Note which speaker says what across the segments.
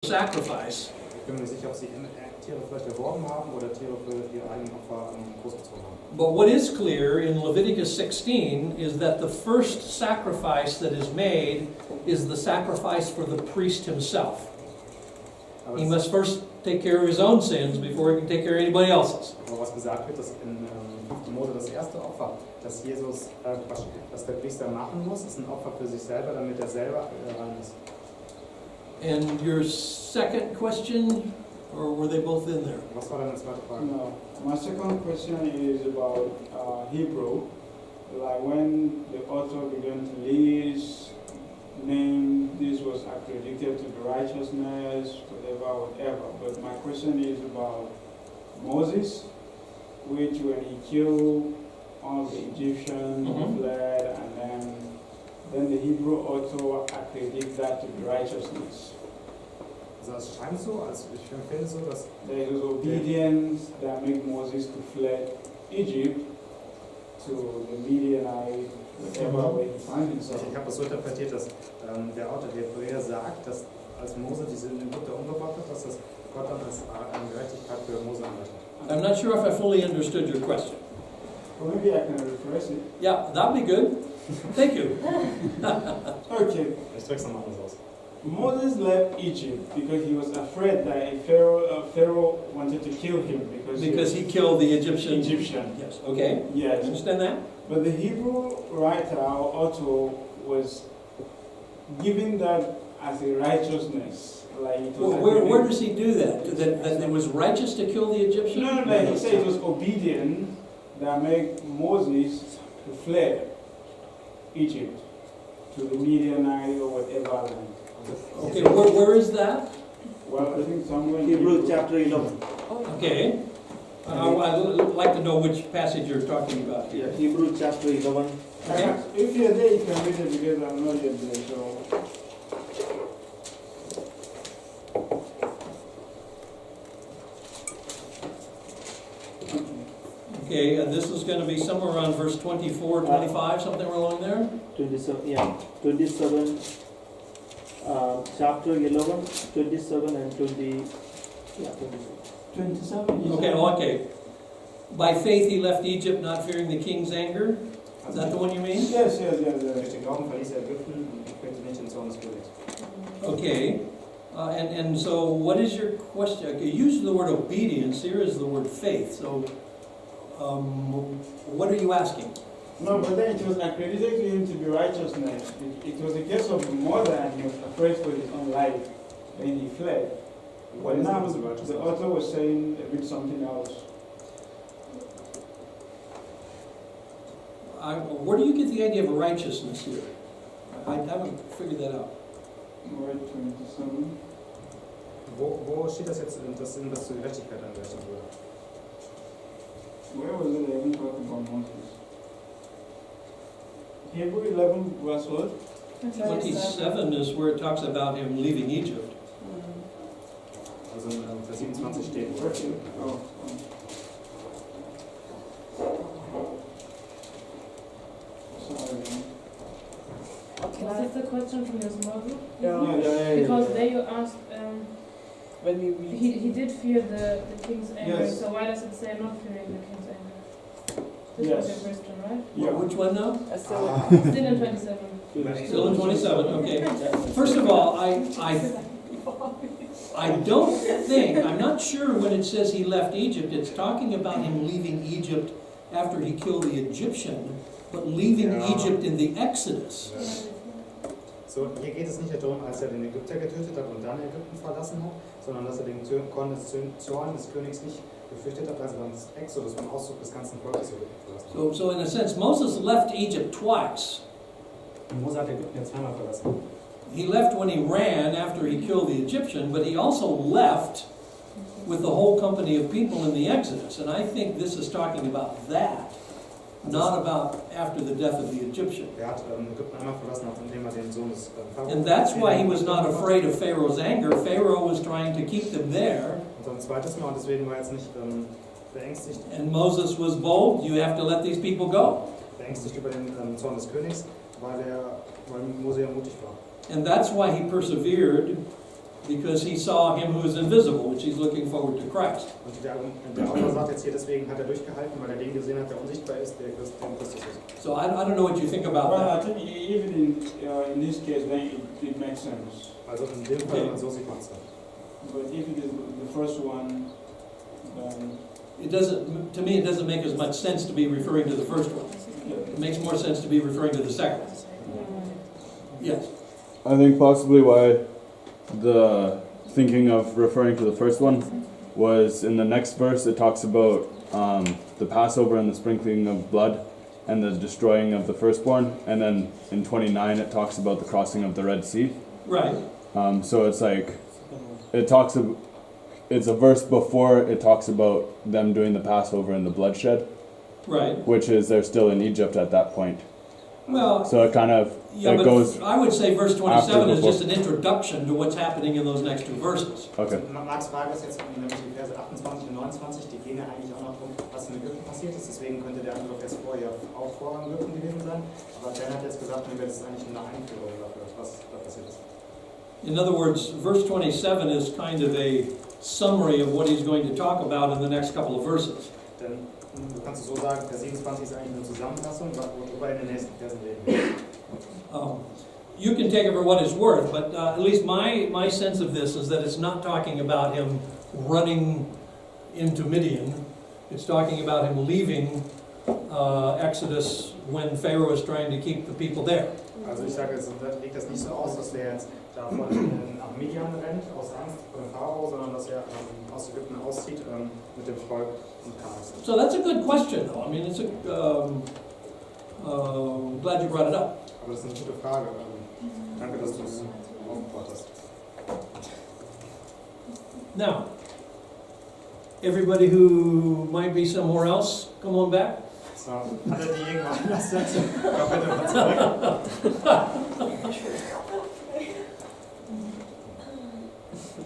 Speaker 1: sacrifice.
Speaker 2: Ich bin mir nicht sicher, ob sie Tiere vielleicht erworben haben oder Tiere für ihr eigenes Opfer großgezogen haben.
Speaker 1: But what is clear in Leviticus 16 is that the first sacrifice that is made is the sacrifice for the priest himself. He must first take care of his own sins before he can take care of anybody else's.
Speaker 2: Aber was gesagt wird, dass in 5. Mose das erste Opfer, das dass der Priester machen muss, ist ein Opfer für sich selber, damit er selber rein ist.
Speaker 1: And your second question, or were they both in there?
Speaker 2: Was war deine zweite Frage?
Speaker 3: No, my second question is about Hebrew. Like when the author began to list, name, this was accredited to the righteousness, whatever. But my question is about Moses, which when he killed all the Egyptians, fled, and then the Hebrew author accredited that to the righteousness.
Speaker 2: Also es scheint so, also ich empfehle so, dass
Speaker 3: there is obedience that made Moses to flee Egypt to the Midianite, whatever way he found himself.
Speaker 2: Ich habe das so interpretiert, dass der Autor der Hebräer sagt, dass als Mose diese Ägypter umgebracht hat, dass das Gott dann als Gerechtigkeit für Mose anrechnet.
Speaker 1: I'm not sure if I fully understood your question.
Speaker 3: Well, maybe I can rephrase it.
Speaker 1: Yeah, that'd be good. Thank you.
Speaker 3: Okay.
Speaker 2: Ich drück's nochmal anders aus.
Speaker 3: Moses left Egypt because he was afraid that a Pharaoh wanted to kill him
Speaker 1: because he killed the Egyptian.
Speaker 3: Yes.
Speaker 1: Okay.
Speaker 3: Yes.
Speaker 1: Understand that?
Speaker 3: But the Hebrew writer or author was giving that as a righteousness. Like it was
Speaker 1: where does he do that? That it was righteous to kill the Egyptian?
Speaker 3: No, he said it was obedience that made Moses to flee Egypt to the Midianite or whatever land.
Speaker 1: Okay, where is that?
Speaker 3: Well, I think somewhere in
Speaker 4: Hebrews chapter 11.
Speaker 1: Okay. I'd like to know which passage you're talking about here.
Speaker 4: Yeah, Hebrews chapter 11.
Speaker 1: Okay.
Speaker 3: If you're there, you can read it because I'm not yet there. So.
Speaker 1: Okay, this is going to be somewhere around verse 24, 25, something along there?
Speaker 4: 27, yeah. 27, chapter 11, 27 and 20, yeah, 27.
Speaker 1: Okay. By faith he left Egypt, not fearing the king's anger. Is that the one you mean?
Speaker 3: Yes.
Speaker 2: Durch den Glauben verließ Ägypten und führte nicht in Zorn des Königs.
Speaker 1: Okay. And so what is your question? Okay, use the word obedience. Here is the word faith. So what are you asking?
Speaker 3: No, but then it was accredited to him to be righteousness. It was a case of murder and he was afraid for his own life. Then he fled. But now the author was saying a bit something else.
Speaker 1: Where do you get the idea of righteousness here? I haven't figured that out.
Speaker 3: Word 27.
Speaker 2: Wo steht das jetzt, dass zur Gerechtigkeit angerechnet wurde?
Speaker 3: Where was it I even talking about Moses? Hebrew 11 verse what?
Speaker 1: 27 is where it talks about him leaving Egypt.
Speaker 2: Also in Vers 27 steht.
Speaker 3: Oh.
Speaker 5: Was is the question from your mother?
Speaker 3: Yeah.
Speaker 5: Because there you asked,
Speaker 6: when we read,
Speaker 5: he did fear the king's anger,
Speaker 3: Yes.
Speaker 5: so why does it say not fearing the king's anger? This
Speaker 3: Yes.
Speaker 5: was your question, right?
Speaker 3: Yeah.
Speaker 1: Which one now?
Speaker 5: Still in 27.
Speaker 1: Still in 27, okay. First of all, I don't think, I'm not sure when it says he left Egypt, it's talking about him leaving Egypt after he killed the Egyptian, but leaving Egypt in the Exodus.
Speaker 2: So, hier geht es nicht darum, als er den Ägypter getötet hat und dann Ägypten verlassen hat, sondern dass er den Zorn des Königs nicht gefürchtet hat, als er dann das Exodus beim Auszug des ganzen Volkes verlassen hat.
Speaker 1: So in a sense, Moses left Egypt twice.
Speaker 2: Mose hat Ägypten ja zweimal verlassen.
Speaker 1: He left when he ran after he killed the Egyptian, but he also left with the whole company of people in the Exodus. And I think this is talking about that, not about after the death of the Egyptian.
Speaker 2: Hat Ägypten einmal verlassen, nachdem den Sohn des Pharaos.
Speaker 1: And that's why he was not afraid of Pharaoh's anger. Pharaoh was trying to keep them there.
Speaker 2: Und dann zweites Mal, und deswegen war er jetzt nicht beängstigt.
Speaker 1: And Moses was bold. You have to let these people go.
Speaker 2: Beängstigt über den Zorn des Königs, weil Mose ja mutig war.
Speaker 1: And that's why he persevered because he saw him who is invisible, which he's looking forward to Christ.
Speaker 2: Und der Autor sagt jetzt hier, deswegen hat er durchgehalten, weil er den gesehen hat, der unsichtbar ist, der Christus ist.
Speaker 1: So I don't know what you think about
Speaker 3: Well, I
Speaker 1: that.
Speaker 3: think even in this case, then it makes sense.
Speaker 2: Also in dem Fall, so sieht man es dann.
Speaker 3: But if it is the first one, then
Speaker 1: It doesn't, to me, it doesn't make as much sense to be referring to the first one. It makes more sense to be referring to the second. Yes.
Speaker 7: I think possibly why the thinking of referring to the first one was in the next verse it talks about the Passover and the sprinkling of blood and the destroying of the firstborn, and then in 29 it talks about the crossing of the Red Sea.
Speaker 1: Right.
Speaker 7: So it's like it's a verse before it talks about them doing the Passover and the bloodshed,
Speaker 1: Right.
Speaker 7: which is they're still in Egypt at that point.
Speaker 1: Well,
Speaker 7: So it kind of
Speaker 1: yeah,
Speaker 7: it
Speaker 1: but
Speaker 7: goes
Speaker 1: I would say verse 27 is
Speaker 7: before.
Speaker 1: just an introduction to what's happening in those next two verses.
Speaker 7: okay.
Speaker 2: Marks Frage ist jetzt nämlich die Verse 28 und 29, die gehen ja eigentlich auch noch darum, was in Ägypten passiert ist. Deswegen könnte der andere Vers vorher auch vor Ägypten gewesen sein. Aber Dan hat jetzt gesagt, das ist eigentlich eine Einführung dafür, was da passiert ist.
Speaker 1: In other words, verse 27 is kind of a summary of what he's going to talk about in the next couple of verses.
Speaker 2: Denn du kannst es so sagen, Vers 27 ist eigentlich eine Zusammenfassung, worüber in den nächsten Versen reden wir.
Speaker 1: You can take it for what it's worth, but at least my sense of this is that it's not talking about him running into Midian. It's talking about him leaving Exodus when Pharaoh is trying to keep the people there.
Speaker 2: Also ich sage, da legt das nicht so aus, dass der jetzt davon nach Midian rennt, aus Angst vor dem Pharao, sondern dass er aus Ägypten auszieht mit dem Volk und Chaos.
Speaker 1: So that's a good question, though. I mean, it's glad you brought it up.
Speaker 2: Aber das ist eine gute Frage. Danke, dass du es aufgebaut hast.
Speaker 1: Now, everybody who might be somewhere else, come on back.
Speaker 2: So, alle, die irgendwo anders sind, kommt bitte mal zurück.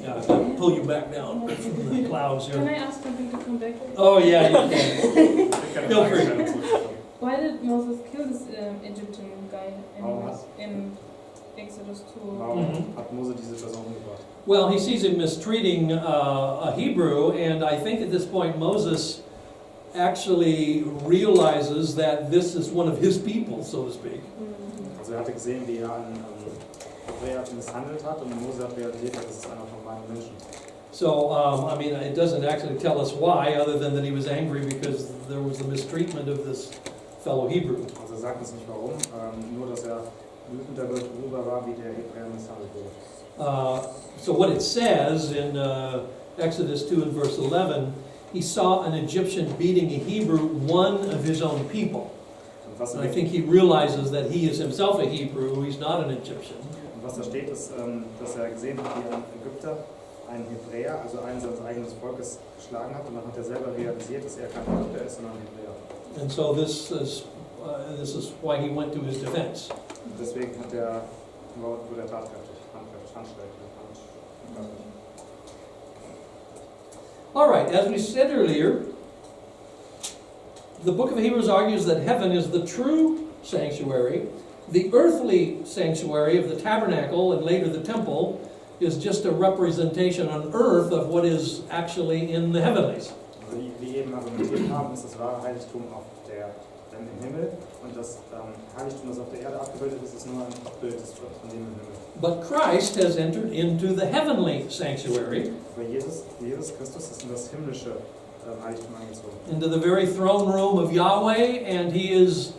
Speaker 1: Yeah, I'll pull you back down from the clouds
Speaker 5: Can I
Speaker 1: here.
Speaker 5: ask something to come back?
Speaker 1: Oh, yeah, you can. Feel free.
Speaker 5: Why did Moses kill this Egyptian guy
Speaker 2: Warum
Speaker 5: in Exodus 2?
Speaker 2: Warum hat Mose diese Person umgebracht?
Speaker 1: Well, he sees him mistreating a Hebrew, and I think at this point Moses actually realizes that this is one of his people, so to speak.
Speaker 2: Also hatte gesehen, wie einen Hebräer misshandelt hat, und Mose hat realisiert, das ist einer von meinen Menschen.
Speaker 1: So, I mean, it doesn't actually tell us why, other than that he was angry because there was the mistreatment of this fellow Hebrew.
Speaker 2: Also sagt uns nicht warum, nur dass wütend darüber war, wie der Hebräer misshandelt wurde.
Speaker 1: So what it says in Exodus 2 and verse 11, he saw an Egyptian beating a Hebrew, one of his own people.
Speaker 2: Und was,
Speaker 1: And I think he realizes that he is himself a Hebrew, he's not an Egyptian.
Speaker 2: was da steht, ist, dass er gesehen hat, wie ein Ägypter einen Hebräer, also einen seines eigenen Volkes, geschlagen hat, und dann hat er selber realisiert, dass er kein Ägypter ist, sondern ein Hebräer.
Speaker 1: And so this is why he went to his defense.
Speaker 2: Und deswegen wurde er tatkräftig, handschrecklich.
Speaker 1: All right, as we said earlier, the book of Hebrews argues that heaven is the true sanctuary. The earthly sanctuary of the tabernacle and later the temple is just a representation on earth of what is actually in the heavenlies.
Speaker 2: Also wie eben argumentiert haben, ist das wahre Heiligtum im Himmel, und das Heiligtum, das auf der Erde abgebildet ist, ist nur ein Abbild von dem im Himmel.
Speaker 1: But Christ has entered into the heavenly sanctuary,
Speaker 2: Aber Jesus Christus ist in das himmlische Heiligtum eingezogen.
Speaker 1: into the very throne room of Yahweh, and he is,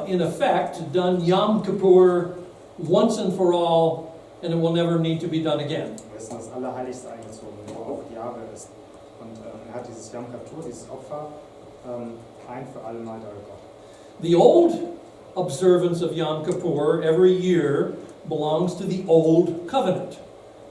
Speaker 1: in effect, done Yom Kippur once and for all, and it will never need to be done again.
Speaker 2: Er ist in das Allerheiligste eingezogen, wo auch Jahwe ist. Und er hat dieses Yom Kippur, dieses Opfer, ein für alle Mal dargebracht.
Speaker 1: The old observance of Yom Kippur every year belongs to the old covenant.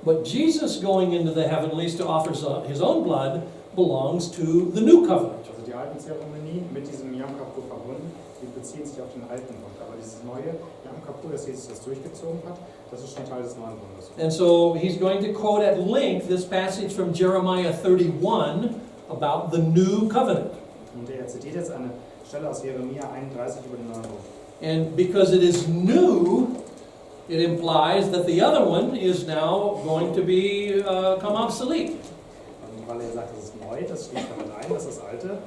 Speaker 1: But Jesus going into the heavenlies to offer his own blood belongs to the new covenant.
Speaker 2: Also die alten Zeremonien mit diesem Yom Kippur verbunden, die beziehen sich auf den alten Bund. Aber dieses neue Yom Kippur, das Jesus das durchgezogen hat, das ist schon Teil des neuen Bundes.
Speaker 1: And so he's going to quote at length this passage from Jeremiah 31 about the new covenant.
Speaker 2: Und er zitiert jetzt eine Stelle aus Jeremia 31 über den neuen Bund.
Speaker 1: And because it is new, it implies that the other one is now going to come obsolete.
Speaker 2: Und weil er sagt, das ist neu, das schließt damit ein, dass das Alte,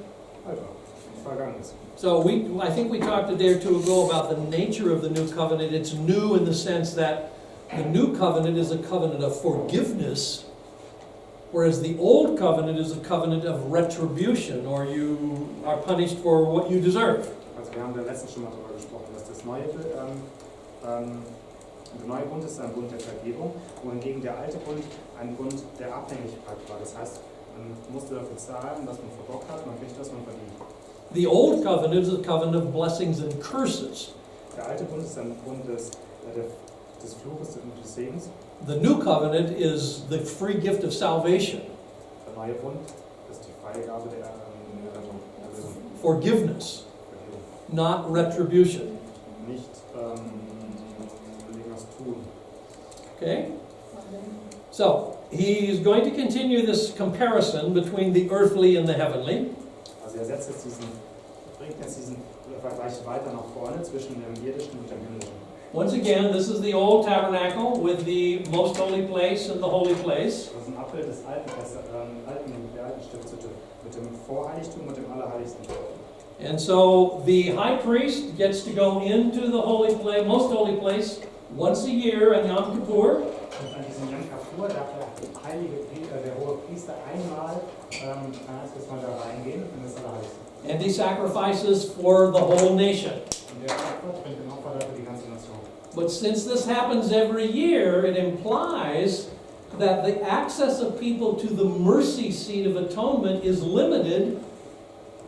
Speaker 2: vergangen ist.
Speaker 1: So I think we talked a day or two ago about the nature of the new covenant. It's new in the sense that the new covenant is a covenant of forgiveness, whereas the old covenant is a covenant of retribution, or you are punished for what you deserve.
Speaker 2: Also wir haben da letztens schon mal darüber gesprochen, dass der neue Bund ist ein Bund der Vergebung, wohingegen der alte Bund ein Bund der Abhängigkeit war. Das heißt, man musste dafür zahlen, dass man verbockt hat, man kriegt, was man verdient.
Speaker 1: The old covenant is a covenant of blessings and curses.
Speaker 2: Der alte Bund ist ein Bund des Fluches und des Segens.
Speaker 1: The new covenant is the free gift of salvation,
Speaker 2: Der neue Bund ist die Freigabe der Rettung, der Erlösung.
Speaker 1: forgiveness,
Speaker 2: Vergebung.
Speaker 1: not retribution.
Speaker 2: Nicht irgendwas tun.
Speaker 1: Okay? So, he's going to continue this comparison between the earthly and the heavenly.
Speaker 2: Also er bringt jetzt diesen Vergleich weiter nach vorne zwischen dem irdischen und dem himmlischen.
Speaker 1: Once again, this is the old tabernacle with the most holy place and the holy place.
Speaker 2: Das ist ein Abbild des der alten Stiftshütte mit dem Vorheiligtum und dem Allerheiligsten.
Speaker 1: And so the high priest gets to go into the holy place, most holy place, once a year on Yom Kippur.
Speaker 2: Und an diesem Yom Kippur darf der hohe Priester einmal erstmal da reingehen in das Allerheiligste.
Speaker 1: And he sacrifices for the whole nation.
Speaker 2: Und der Opfer bringt den Opfer für die ganze Nation.
Speaker 1: But since this happens every year, it implies that the access of people to the mercy seat of atonement is limited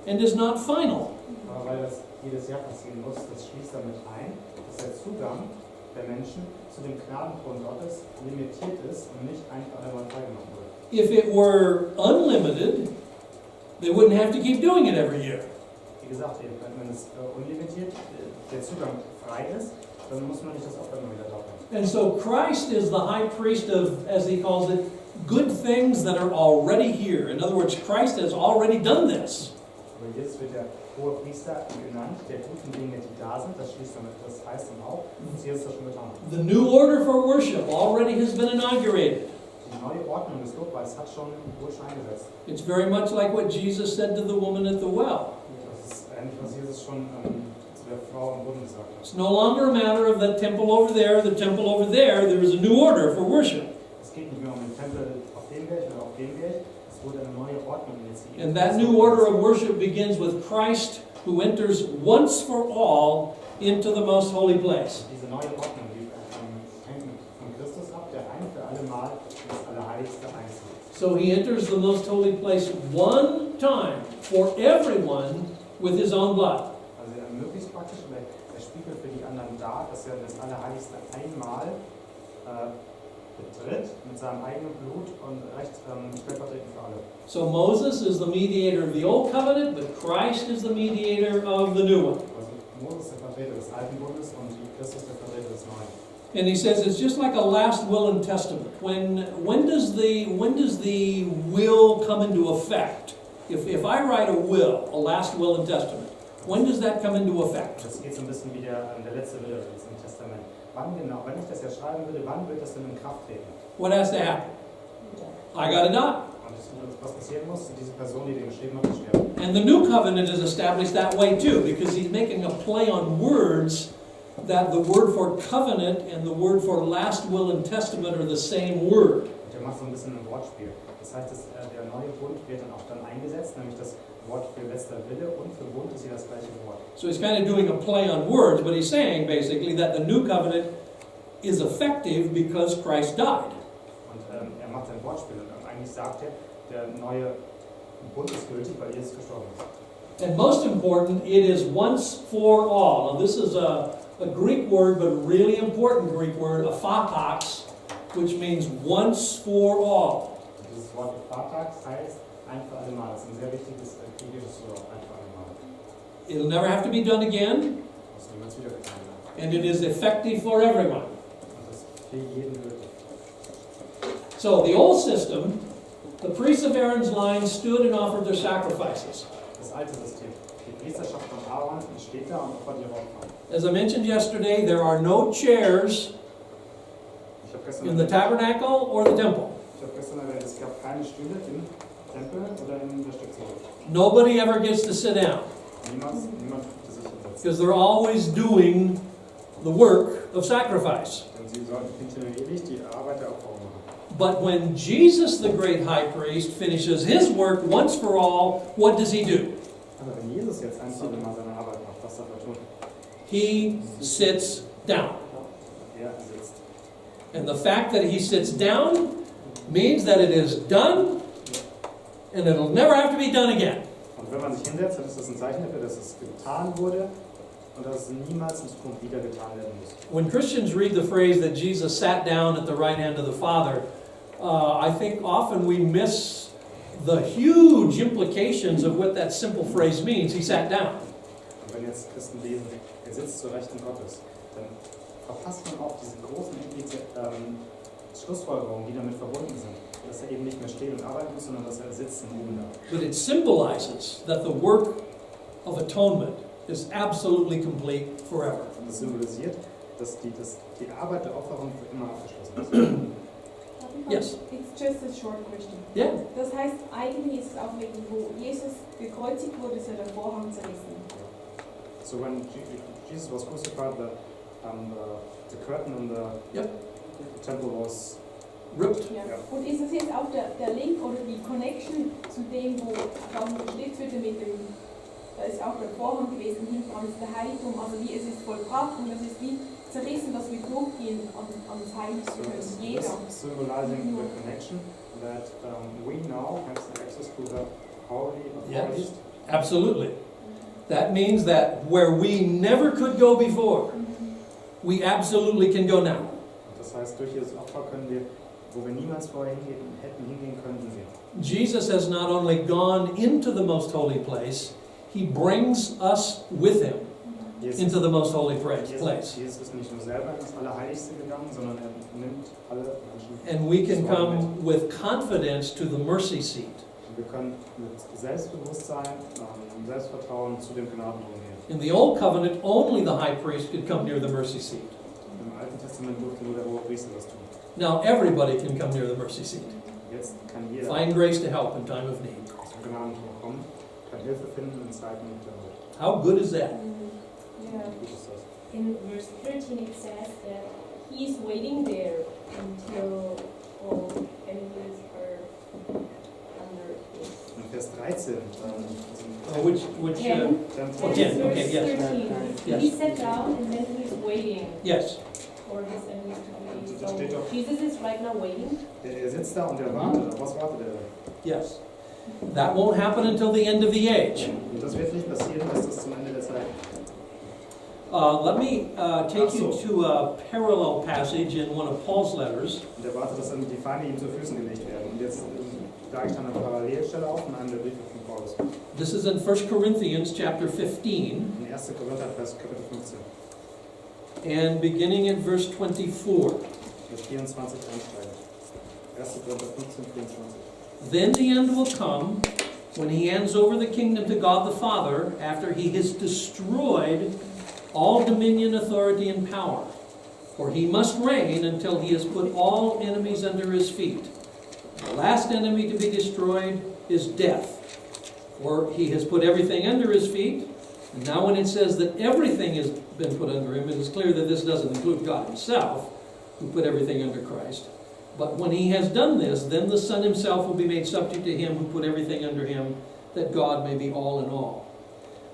Speaker 1: and is not final.
Speaker 2: Aber weil das jedes Jahr passieren muss, das schließt damit ein, dass der Zugang der Menschen zu dem Gnadenthron Gottes limitiert ist und nicht einfach einmal freigemacht wird.
Speaker 1: If it were unlimited, they wouldn't have to keep doing it every year.
Speaker 2: Wie gesagt, wenn es unlimitiert der Zugang frei ist, dann muss man nicht das Opfer immer wieder da bringen.
Speaker 1: And so Christ is the high priest of, as he calls it, good things that are already here. In other words, Christ has already done this.
Speaker 2: Aber jetzt wird der hohe Priester genannt, der guten Dinge, die da sind, das schließt damit, das heißt dann auch, dass Jesus das schon getan hat.
Speaker 1: The new order for worship already has been inaugurated.
Speaker 2: Die neue Ordnung des Lobpreis hat schon durch eingesetzt.
Speaker 1: It's very much like what Jesus said to the woman at the well.
Speaker 2: Das ist ähnlich, was Jesus schon zu der Frau am Brunnen gesagt hat.
Speaker 1: It's no longer a matter of the temple over there, the temple over there. There is a new order for worship.
Speaker 2: Es geht nicht mehr um den Tempel auf dem Berg oder auf dem Berg. Es wurde eine neue Ordnung initiiert.
Speaker 1: And that new order of worship begins with Christ, who enters once for all into the most holy place.
Speaker 2: Diese neue Ordnung, die hängt von Christus ab, der ein für alle Mal das Allerheiligste einzieht.
Speaker 1: So he enters the most holy place one time for everyone with his own blood.
Speaker 2: Also er ermöglicht praktisch, oder er spiegelt für die anderen dar, dass er das Allerheiligste einmal betritt mit seinem eigenen Blut und recht stellvertretend für alle.
Speaker 1: So Moses is the mediator of the old covenant, but Christ is the mediator of the new one.
Speaker 2: Also Moses der Vertreter des Alten Bundes und Christus der Vertreter des Neuen.
Speaker 1: And he says it's just like a last will and testament. When does the will come into effect? If I write a will, a last will and testament, when does that come into effect?
Speaker 2: Das geht so ein bisschen wie der letzte Wille im Testament. Wann genau, wenn ich das ja schreiben würde, wann wird das denn in Kraft treten?
Speaker 1: What has to happen? I gotta die.
Speaker 2: Und was passieren muss, diese Person, die den geschrieben hat, muss sterben.
Speaker 1: And the new covenant is established that way too, because he's making a play on words that the word for covenant and the word for last will and testament are the same word.
Speaker 2: Und der macht so ein bisschen ein Wortspiel. Das heißt, der neue Bund wird dann auch dann eingesetzt, nämlich das Wort für letzter Wille und für Bund ist hier das gleiche Wort.
Speaker 1: So he's kind of doing a play on words, but he's saying basically that the new covenant is effective because Christ died.
Speaker 2: Und er macht ein Wortspiel und eigentlich sagt er, der neue Bund ist gültig, weil Jesus gestorben ist.
Speaker 1: And most important, it is once for all. Now this is a Greek word, but a really important Greek word, aphatos, which means once for all.
Speaker 2: Und dieses Wort aphatos heißt ein für alle Mal. Das ist ein sehr wichtiges griechisches Wort, ein für alle Mal.
Speaker 1: It'll never have to be done again,
Speaker 2: Das wird jetzt wieder getan.
Speaker 1: and it is effective for everyone.
Speaker 2: Und das ist für jeden gültig.
Speaker 1: So the old system, the priests of Aaron's line stood and offered their sacrifices.
Speaker 2: Das alte System. Die Priesterschaft von Aaron steht da und opfert ihre Opfer.
Speaker 1: As I mentioned yesterday, there are no chairs
Speaker 2: Ich habe gestern,
Speaker 1: in the tabernacle or the temple.
Speaker 2: erwähnt, es gab keine Stühle im Tempel oder in der Stiftshütte.
Speaker 1: Nobody ever gets to sit down
Speaker 2: Niemand durfte sich hinsetzen.
Speaker 1: because they're always doing the work of sacrifice.
Speaker 2: Denn sie sollten kontinuierlich die Arbeit der Opferung machen.
Speaker 1: But when Jesus, the great high priest, finishes his work once for all, what does he do?
Speaker 2: Aber wenn Jesus jetzt ein für alle Mal seine Arbeit macht, was darf er tun?
Speaker 1: He sits down.
Speaker 2: Er sitzt.
Speaker 1: And the fact that he sits down means that it is done and it'll never have to be done again.
Speaker 2: Und wenn man sich hinsetzt, dann ist das ein Zeichen dafür, dass es getan wurde und dass es niemals in Zukunft wieder getan werden muss.
Speaker 1: When Christians read the phrase that Jesus sat down at the right hand of the Father, I think often we miss the huge implications of what that simple phrase means. He sat down.
Speaker 2: Und wenn jetzt Christen lesen, er sitzt zur Rechten Gottes, dann verpasst man auch diese großen Schlussfolgerungen, die damit verbunden sind. Dass er eben nicht mehr stehen und arbeiten muss, sondern dass er sitzen ruhen darf.
Speaker 1: But it symbolizes that the work of atonement is absolutely complete forever.
Speaker 2: Und das symbolisiert, dass die Arbeit der Opferung für immer abgeschlossen ist.
Speaker 1: Yes.
Speaker 8: It's just a short question.
Speaker 1: Yeah.
Speaker 8: Das heißt, eigentlich ist es auch wegen, wo Jesus gekreuzigt wurde, ist ja der Vorhang zerrissen.
Speaker 2: So when Jesus was crucified, the curtain in the temple was
Speaker 1: Ripped.
Speaker 8: Ja.
Speaker 2: Ja.
Speaker 8: Und ist es jetzt auch der Link oder die Connection zu dem, wo dann die Stiftshütte mit dem, da ist auch der Vorhang gewesen, hinten dran ist der Heiligtum, also wie es ist vollbracht und das ist wie zerrissen, dass wir durchgehen ans Heiligtum können. Jeder.
Speaker 2: symbolizing the connection that we now have access to the Holy of Holies.
Speaker 1: Absolutely. That means that where we never could go before, we absolutely can go now.
Speaker 2: Das heißt, durch dieses Opfer können wir, wo wir niemals vorher hätten hingehen können, hingehen.
Speaker 1: Jesus has not only gone into the most holy place, he brings us with him into the most holy place.
Speaker 2: Jesus ist nicht nur selber ins Allerheiligste gegangen, sondern er nimmt alle Menschen.
Speaker 1: And we can come with confidence to the mercy seat.
Speaker 2: Und wir können mit Selbstbewusstsein, Selbstvertrauen zu dem Gnadenthron gehen.
Speaker 1: In the Old Covenant, only the high priest could come near the mercy seat.
Speaker 2: Im Alten Testament durfte nur der Hohepriester das tun.
Speaker 1: Now everybody can come near the mercy seat.
Speaker 2: Jetzt kann jeder
Speaker 1: Find grace to help in time of need.
Speaker 2: zum Gnadenthron kommen, kann Hilfe finden in Zeiten der Not.
Speaker 1: How good is that?
Speaker 8: Ja.
Speaker 2: Wie gut ist das?
Speaker 9: In verse 13 it says that he is waiting there until all enemies are under his.
Speaker 2: In Vers 13,
Speaker 1: Which
Speaker 9: 10.
Speaker 1: Again,
Speaker 9: Verse
Speaker 1: okay, yes.
Speaker 9: 13.
Speaker 1: Yes.
Speaker 9: He sat down and then he's waiting
Speaker 1: yes.
Speaker 9: for his enemies to be.
Speaker 2: Da steht doch-
Speaker 9: So Jesus is right now waiting.
Speaker 2: er sitzt da und er wartet. Auf was wartet er?
Speaker 1: Yes. That won't happen until the end of the age.
Speaker 2: Und das wird nicht passieren, bis das zum Ende der Zeit.
Speaker 1: Let me take you to a parallel passage in one of Paul's letters.
Speaker 2: Und er wartet, dass dann die Feinde ihm zu Füßen gelegt werden. Und jetzt schlage ich dann eine Parallelstelle auf in einem der Briefe von Paulus.
Speaker 1: This is in 1 Corinthians chapter 15
Speaker 2: In 1. Korinther, Kapitel 15,
Speaker 1: and beginning at verse 24.
Speaker 2: Vers 24 einsteigen. 1. Korinther 15, 24.
Speaker 1: Then the end will come when he hands over the kingdom to God the Father after he has destroyed all dominion, authority, and power. For he must reign until he has put all enemies under his feet. The last enemy to be destroyed is death. For he has put everything under his feet. And now when it says that everything has been put under him, it is clear that this doesn't include God himself, who put everything under Christ. But when he has done this, then the Son himself will be made subject to him who put everything under him, that God may be all in all.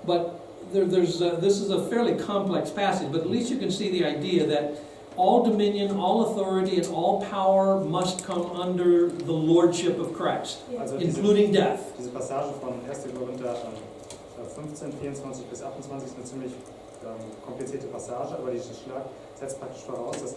Speaker 1: But this is a fairly complex passage, but at least you can see the idea that all dominion, all authority, and all power must come under the lordship of Christ,
Speaker 2: Also
Speaker 1: including death.
Speaker 2: diese Passage von 1. Korinther 15, 24 bis 28 ist eine ziemlich komplizierte Passage, aber die setzt praktisch voraus, dass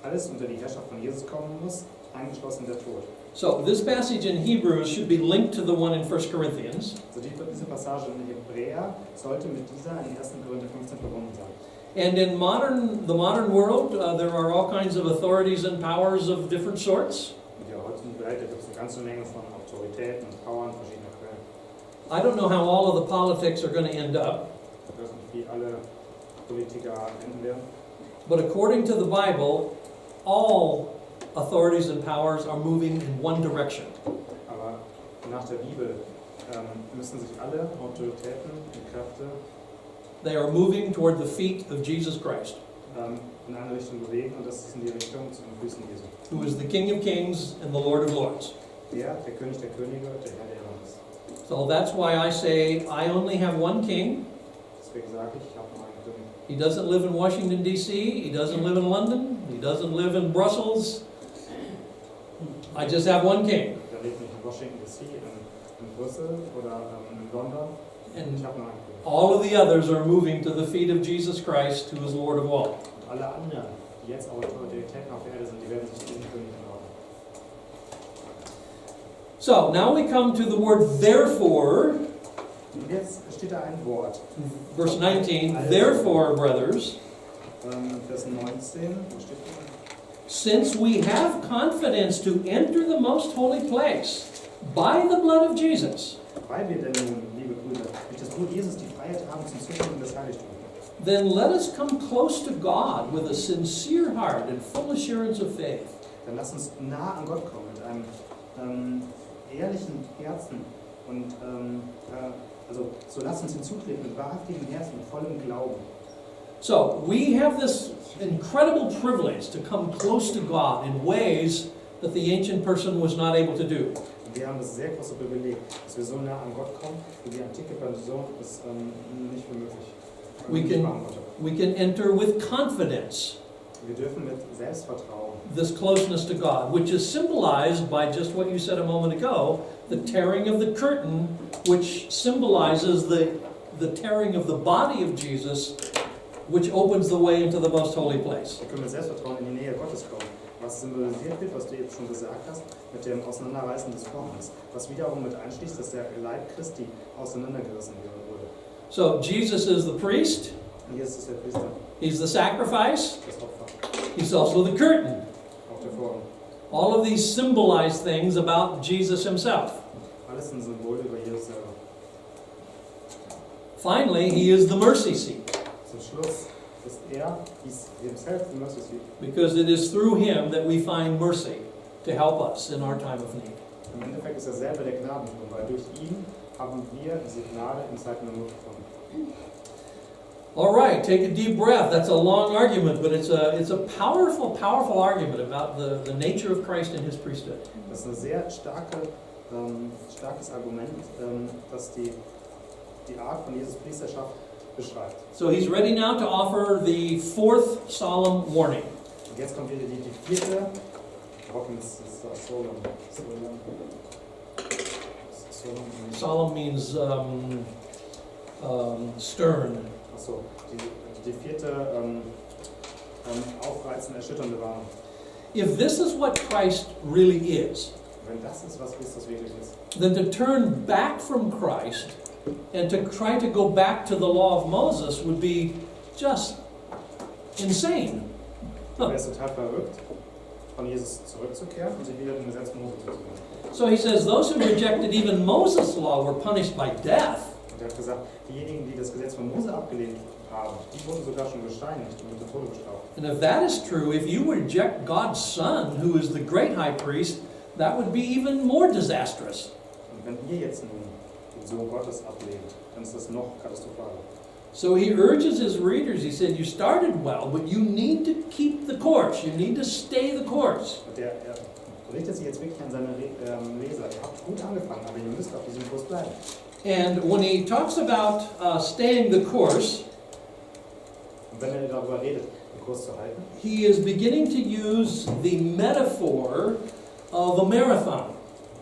Speaker 2: alles unter die Herrschaft von Jesus kommen muss, eingeschlossen der Tod.
Speaker 1: So this passage in Hebrews should be linked to the one in 1 Corinthians.
Speaker 2: Also diese Passage in Hebräer sollte mit dieser in 1. Korinther 15 verbunden sein.
Speaker 1: And in the modern world, there are all kinds of authorities and powers of different sorts.
Speaker 2: In der heutigen Welt gibt es eine ganze Menge von Autoritäten und Powern verschiedener Quellen.
Speaker 1: I don't know how all of the politics are going to end up.
Speaker 2: Ich weiß nicht, wie alle Politiker enden werden.
Speaker 1: But according to the Bible, all authorities and powers are moving in one direction.
Speaker 2: Aber nach der Bibel müssen sich alle Autoritäten und Kräfte
Speaker 1: They are moving toward the feet of Jesus Christ,
Speaker 2: in eine Richtung bewegen und das ist in die Richtung zu den Füßen Jesu.
Speaker 1: who is the King of Kings and the Lord of Lords.
Speaker 2: Der König der Könige, der Herr der Herren ist.
Speaker 1: So that's why I say I only have one king.
Speaker 2: Deswegen sage ich habe nur einen König.
Speaker 1: He doesn't live in Washington, D.C., he doesn't live in London, he doesn't live in Brussels. I just have one king.
Speaker 2: Der lebt nicht in Washington DC, in Brüssel oder in London.
Speaker 1: And
Speaker 2: Ich habe nur einen König.
Speaker 1: all of the others are moving to the feet of Jesus Christ, who is Lord of all.
Speaker 2: Und alle anderen, die jetzt Autoritäten auf der Erde sind, die werden sich diesen König unterordnen.
Speaker 1: So now we come to the word therefore,
Speaker 2: Und jetzt steht da ein Wort.
Speaker 1: verse 19. Therefore, brothers,
Speaker 2: Vers 19, wo steht da?
Speaker 1: since we have confidence to enter the most holy place by the blood of Jesus,
Speaker 2: Weil wir denn nun, liebe Brüder, durch das Blut Jesus die Freiheit haben zum Züchtigen des Heiligtums,
Speaker 1: then let us come close to God with a sincere heart and full assurance of faith.
Speaker 2: dann lass uns nah an Gott kommen, mit einem ehrlichen Herzen und also so lass uns hinzutreten mit wahrhaftigem Herzen und vollem Glauben.
Speaker 1: So we have this incredible privilege to come close to God in ways that the ancient person was not able to do.
Speaker 2: Und wir haben das sehr große Privileg, dass wir so nah an Gott kommen, wie die antike Person es nicht für möglich machen konnte.
Speaker 1: We can enter with confidence
Speaker 2: Wir dürfen mit Selbstvertrauen
Speaker 1: this closeness to God, which is symbolized by just what you said a moment ago, the tearing of the curtain, which symbolizes the tearing of the body of Jesus, which opens the way into the most holy place.
Speaker 2: wir können mit Selbstvertrauen in die Nähe Gottes kommen. Was symbolisiert wird, was du jetzt schon gesagt hast, mit dem Auseinanderreißen des Vorhangs, was wiederum mit einschließt, dass der Leib Christi auseinandergerissen wurde.
Speaker 1: So Jesus is the priest,
Speaker 2: Und Jesus ist der Priester,
Speaker 1: he's the sacrifice,
Speaker 2: das Opfer,
Speaker 1: he's also the curtain.
Speaker 2: auch der Vorhang.
Speaker 1: All of these symbolize things about Jesus himself.
Speaker 2: Alles ein Symbol über Jesus selber.
Speaker 1: Finally, he is the mercy seat,
Speaker 2: Zum Schluss ist he's himself the mercy seat.
Speaker 1: because it is through him that we find mercy to help us in our time of need.
Speaker 2: Im Endeffekt ist er selber der Gnadenthron, weil durch ihn haben wir diese Gnade in Zeiten der Not gefunden.
Speaker 1: All right, take a deep breath. That's a long argument, but it's a powerful, powerful argument about the nature of Christ and his priesthood.
Speaker 2: Das ist ein sehr starkes Argument, das die Art von Jesus Priesterschaft beschreibt.
Speaker 1: So he's ready now to offer the fourth solemn warning.
Speaker 2: Und jetzt kommt wieder die vierte
Speaker 1: Solemn means stern.
Speaker 2: Achso, die vierte aufreizende, erschütternde Warnung.
Speaker 1: If this is what Christ really is,
Speaker 2: Wenn das ist, was Christus wirklich ist,
Speaker 1: then to turn back from Christ and to try to go back to the law of Moses would be just insane.
Speaker 2: wäre es total verrückt, von Jesus zurückzukehren und sich wieder dem Gesetz Mose zuzuwenden.
Speaker 1: So he says those who rejected even Moses' law were punished by death.
Speaker 2: Und er hat gesagt, diejenigen, die das Gesetz von Mose abgelehnt haben, die wurden sogar schon gesteinigt und mit dem Tode bestraft.
Speaker 1: And if that is true, if you reject God's Son, who is the great high priest, that would be even more disastrous.
Speaker 2: Und wenn ihr jetzt nun den Sohn Gottes ablehnt, dann ist das noch katastrophaler.
Speaker 1: So he urges his readers, he said, you started well, but you need to keep the course. You need to stay the course.
Speaker 2: Und er richtet sich jetzt wirklich an seine Leser. Ihr habt gut angefangen, aber ihr müsst auf diesem Kurs bleiben.
Speaker 1: And when he talks about staying the course,
Speaker 2: Und wenn er darüber redet, den Kurs zu halten,
Speaker 1: he is beginning to use the metaphor of a marathon.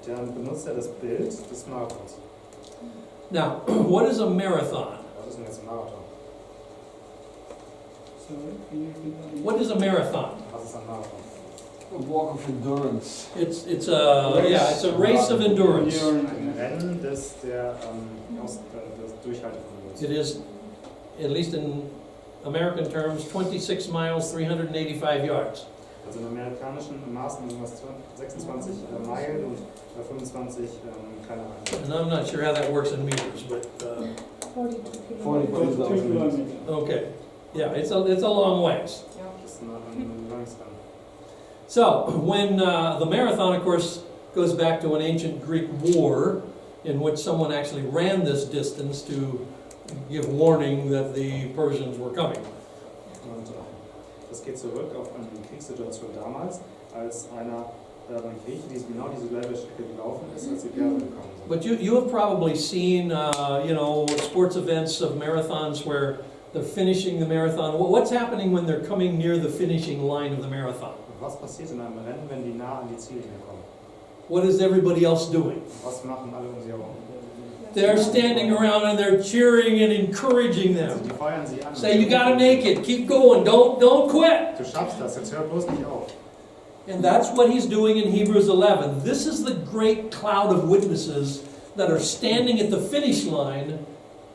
Speaker 2: dann benutzt er das Bild des Marathons.
Speaker 1: Now, what is a marathon?
Speaker 2: Was ist denn jetzt ein Marathon?
Speaker 3: Sorry, can you repeat that?
Speaker 1: What is a marathon?
Speaker 2: Was ist ein Marathon?
Speaker 10: A walk of endurance.
Speaker 1: It's a race of endurance.
Speaker 2: Ein Rennen des Durchhaltevermögens.
Speaker 1: It is, at least in American terms, 26 miles, 385 yards.
Speaker 2: Also in amerikanischen Maßen sind das 26 Meilen und 25 kleine Einheiten.
Speaker 1: And I'm not sure how that works in meters, but
Speaker 3: 42 kilometers.
Speaker 1: okay. Yeah, it's a long ways.
Speaker 2: Übungsrennen.
Speaker 1: So, when the marathon, of course, goes back to an ancient Greek war in which someone actually ran this distance to give warning that the Persians were coming.
Speaker 2: Und das geht zurück auf eine Kriegssituation damals, als einer Grieche, die genau diese gleiche Strecke gelaufen ist, als die Perser gekommen sind.
Speaker 1: But you have probably seen, sports events of marathons where they're finishing the marathon. What's happening when they're coming near the finishing line of the marathon?
Speaker 2: Was passiert in einem Rennen, wenn die nah an die Ziellinie kommen?
Speaker 1: What is everybody else doing?
Speaker 2: Was machen alle um sie herum?
Speaker 1: They're standing around and they're cheering and encouraging them.
Speaker 2: Die feuern sie an.
Speaker 1: Say, you gotta make it, keep going, don't quit.
Speaker 2: Du schaffst das, jetzt hör bloß nicht auf.
Speaker 1: And that's what he's doing in Hebrews 11. This is the great cloud of witnesses that are standing at the finish line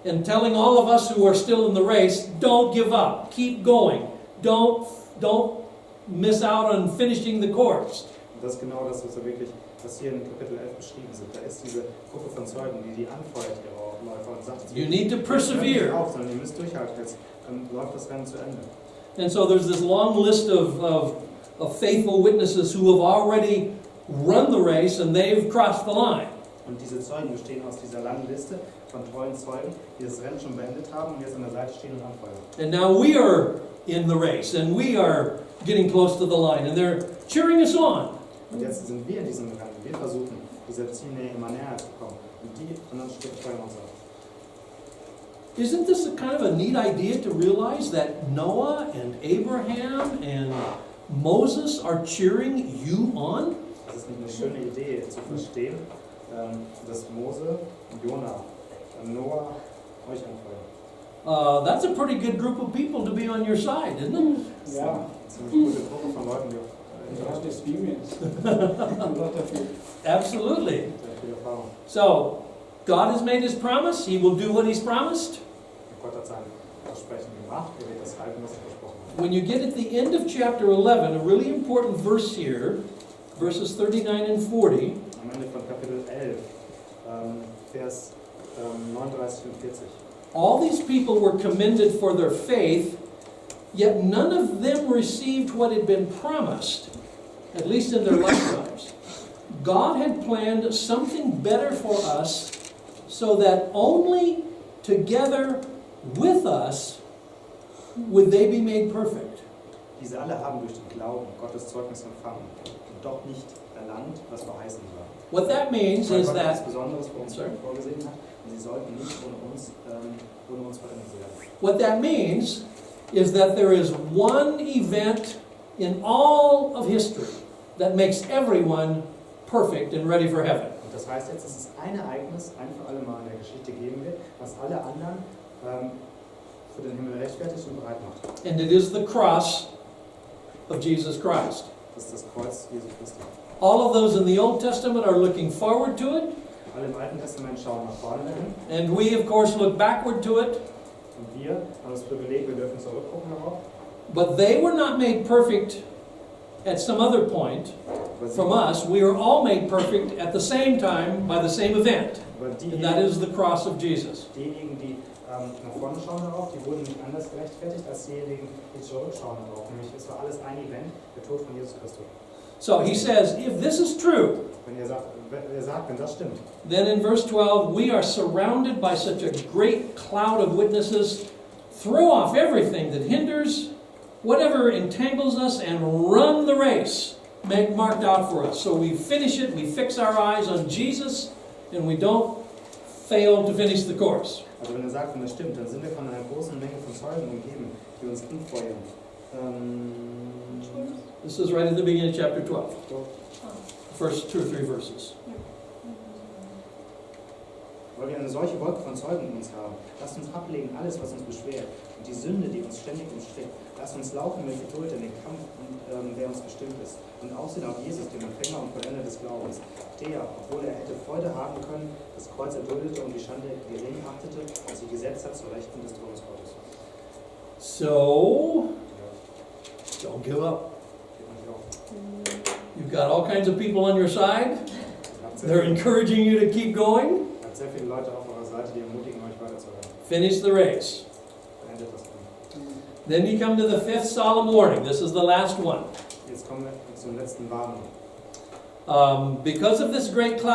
Speaker 1: and telling all of us who are still in the race, don't give up, keep going, don't miss out on finishing the course.
Speaker 2: Und das ist genau das, was hier in Kapitel 11 beschrieben ist. Da ist diese Gruppe von Zeugen, die anfeuert, ihre Läufer und sagt,
Speaker 1: You need to persevere.
Speaker 2: Auf, sondern ihr müsst durchhalten, jetzt läuft das Rennen zu Ende.
Speaker 1: And so there's this long list of faithful witnesses who have already run the race and they've crossed the line.
Speaker 2: Und diese Zeugen bestehen aus dieser langen Liste von treuen Zeugen, die das Rennen schon beendet haben und jetzt an der Seite stehen und anfeuern.
Speaker 1: And now we are in the race and we are getting close to the line and they're cheering us on.
Speaker 2: Und jetzt sind wir in diesem Rennen. Wir versuchen, dieser Zielnähe immer näher zu kommen. Und die anderen Stück feuern uns auf.
Speaker 1: Isn't this a kind of a neat idea to realize that Noah and Abraham and Moses are cheering you on?
Speaker 2: Das ist nicht eine schöne Idee zu verstehen, dass Mose, Jona, Noah euch anfeuern.
Speaker 1: That's a pretty good group of people to be on your side, isn't it?
Speaker 3: Yeah,
Speaker 2: Das ist eine gute Gruppe von Leuten, die
Speaker 3: I have experience. A lot of it.
Speaker 1: Absolutely.
Speaker 2: sehr viel Erfahrung.
Speaker 1: So, God has made his promise. He will do what he's promised.
Speaker 2: Gott hat sein Versprechen gemacht, er wird das halten, was er versprochen hat.
Speaker 1: When you get at the end of chapter 11, a really important verse here, verses 39 and 40,
Speaker 2: Am Ende von Kapitel 11, Vers 39 und 40.
Speaker 1: all these people were commended for their faith, yet none of them received what had been promised, at least in their lifetimes. God had planned something better for us so that only together with us would they be made perfect.
Speaker 2: Diese alle haben durch den Glauben Gottes Zeugnis empfangen und doch nicht erlangt, was verheißen war.
Speaker 1: What that means
Speaker 2: Weil
Speaker 1: is
Speaker 2: Gott etwas
Speaker 1: that,
Speaker 2: Besonderes für uns
Speaker 1: Sorry?
Speaker 2: vorgesehen hat und sie sollten nicht ohne uns vollendet werden.
Speaker 1: what that means is that there is one event in all of history that makes everyone perfect and ready for heaven.
Speaker 2: Und das heißt jetzt, dass es ein Ereignis ein für alle Mal in der Geschichte geben wird, was alle anderen für den Himmel rechtfertigt und bereit macht.
Speaker 1: And it is the cross of Jesus Christ.
Speaker 2: Das ist das Kreuz Jesu Christi.
Speaker 1: All of those in the Old Testament are looking forward to it,
Speaker 2: Alle im Alten Testament schauen nach vorne hin
Speaker 1: and we, of course, look backward to it.
Speaker 2: und wir haben das Privileg, wir dürfen zurückgucken darauf.
Speaker 1: But they were not made perfect at some other point
Speaker 2: Aber
Speaker 1: from us. We are all made perfect at the same time by the same event, and that is the cross of Jesus.
Speaker 2: diejenigen, die nach vorne schauen darauf, die wurden nicht anders gerechtfertigt als diejenigen, die zurückschauen darauf. Nämlich, es war alles ein Event, der Tod von Jesus Christus.
Speaker 1: So he says, if this is true,
Speaker 2: Wenn er sagt, wenn das stimmt,
Speaker 1: then in verse 12, we are surrounded by such a great cloud of witnesses. Throw off everything that hinders, whatever entangles us, and run the race marked out for us. So we finish it, we fix our eyes on Jesus, and we don't fail to finish the course.
Speaker 2: also wenn er sagt, wenn das stimmt, dann sind wir von einer großen Menge von Zeugen umgeben, die uns anfeuern.
Speaker 1: This is right at the beginning of chapter 12, first 2 or 3 verses.
Speaker 2: Weil wir eine solche Wolke von Zeugen in uns haben, lasst uns ablegen alles, was uns beschwert und die Sünde, die uns ständig umstrickt. Lasst uns laufen mit Geduld in den Kampf, der uns bestimmt ist. Und aussehen auf Jesus, den Empfänger und Vollender des Glaubens. Der, obwohl er hätte Freude haben können, das Kreuz erduldete und die Schande gering achtete, und sie gesetzt hat zur Rechten des Thrones Gottes.
Speaker 1: So, don't give up. You've got all kinds of people on your side. They're encouraging you to keep going.
Speaker 2: Ihr habt sehr viele Leute auf eurer Seite, die ermutigen euch weiterzuhören.
Speaker 1: Finish the race.
Speaker 2: Beendet das Rennen.
Speaker 1: Then you come to the fifth solemn warning. This is the last one.
Speaker 2: Jetzt kommen wir zur letzten Warnung.
Speaker 1: Because of this great cloud